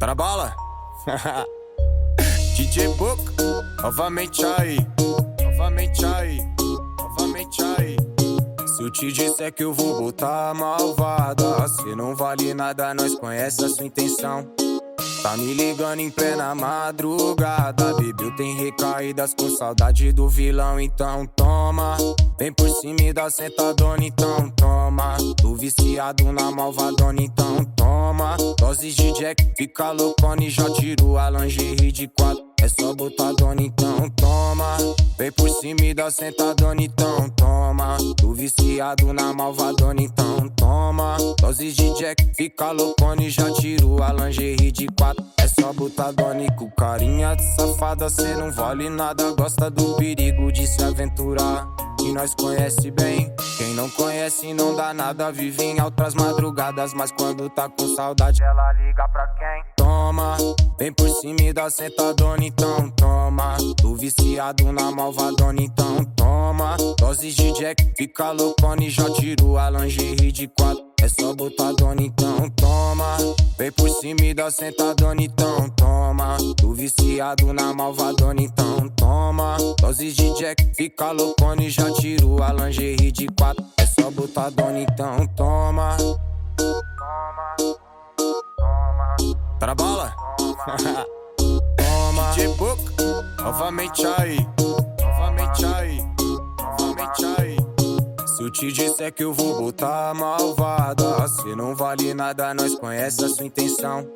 Tá na bala? DJ Book, novamente aí, novamente aí, novamente aí. Se eu te disser que eu vou botar malvada, cê não vale nada, nós conhece a sua intenção. Tá me ligando em plena madrugada, bebeu, tem recaídas com saudade do vilão, então toma. Vem por cima e dá sentadona, então toma. Tô viciado na malvadona, então toma. Doses de Jack, fica loucona e já tiro a lingerie de 4. É só botar dona, então toma. Vem por cima e dá sentadona, então toma. Tô viciado na malvadona, então toma. Doses de Jack, fica loucona e já tiro a lingerie de 4. É só botar dona e com carinha de safada, cê não vale nada, gosta do perigo de se aventurar. E nós conhece bem, quem não conhece não dá nada, vive em outras madrugadas, mas quando tá com saudade ela liga pra quem? Toma, vem por cima e dá sentadona, então toma. Tô viciado na malvadona, então toma. Doses de Jack, fica loucona e já tiro a lingerie de 4. É só botar dona, então toma. Vem por cima e dá sentadona, então toma. Tô viciado na malvadona, então toma. Doses de Jack, fica loucona e já tiro a lingerie de 4. É só botar dona, então toma. Toma, toma. Tá na bala? Toma. DJ Book, novamente aí, novamente aí, novamente aí. Se eu te disser que eu vou botar malvada, cê não vale nada, nós conhece a sua intenção.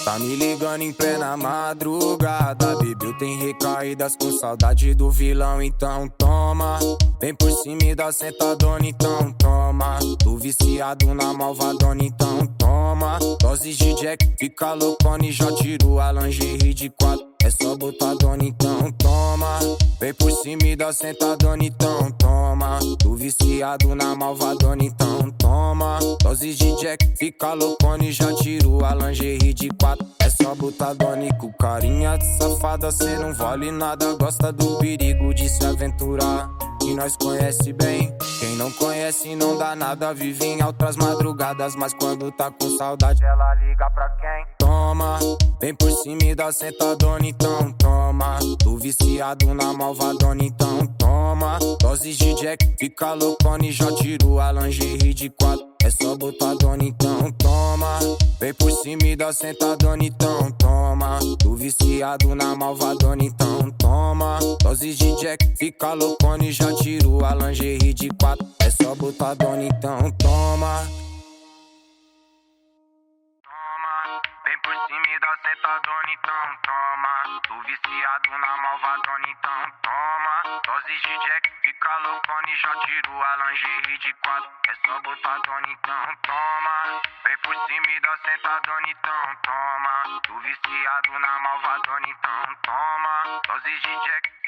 Tá me ligando em plena madrugada, bebeu, tem recaídas com saudade do vilão, então toma. Vem por cima e dá sentadona, então toma. Tô viciado na malvadona, então toma. Doses de Jack, fica loucona e já tiro a lingerie de 4. É só botar dona, então toma. Vem por cima e dá sentadona, então toma. Tô viciado na malvadona, então toma. Doses de Jack, fica loucona e já tiro a lingerie de 4. É só botar dona e com carinha de safada, cê não vale nada, gosta do perigo de se aventurar. E nós conhece bem, quem não conhece não dá nada, vive em outras madrugadas, mas quando tá com saudade ela liga pra quem? Toma, vem por cima e dá sentadona, então toma. Tô viciado na malvadona, então toma. Doses de Jack, fica loucona e já tiro a lingerie de 4. É só botar dona, então toma. Vem por cima e dá sentadona, então toma. Tô viciado na malvadona, então toma. Doses de Jack, fica loucona e já tiro a lingerie de 4. É só botar dona, então toma. Toma, vem por cima e dá sentadona, então toma. Tô viciado na malvadona, então toma. Doses de Jack, fica loucona e já tiro a lingerie de 4. É só botar dona, então toma. Vem por cima e dá sentadona, então toma. Tô viciado na malvadona, então toma. Doses de Jack, fica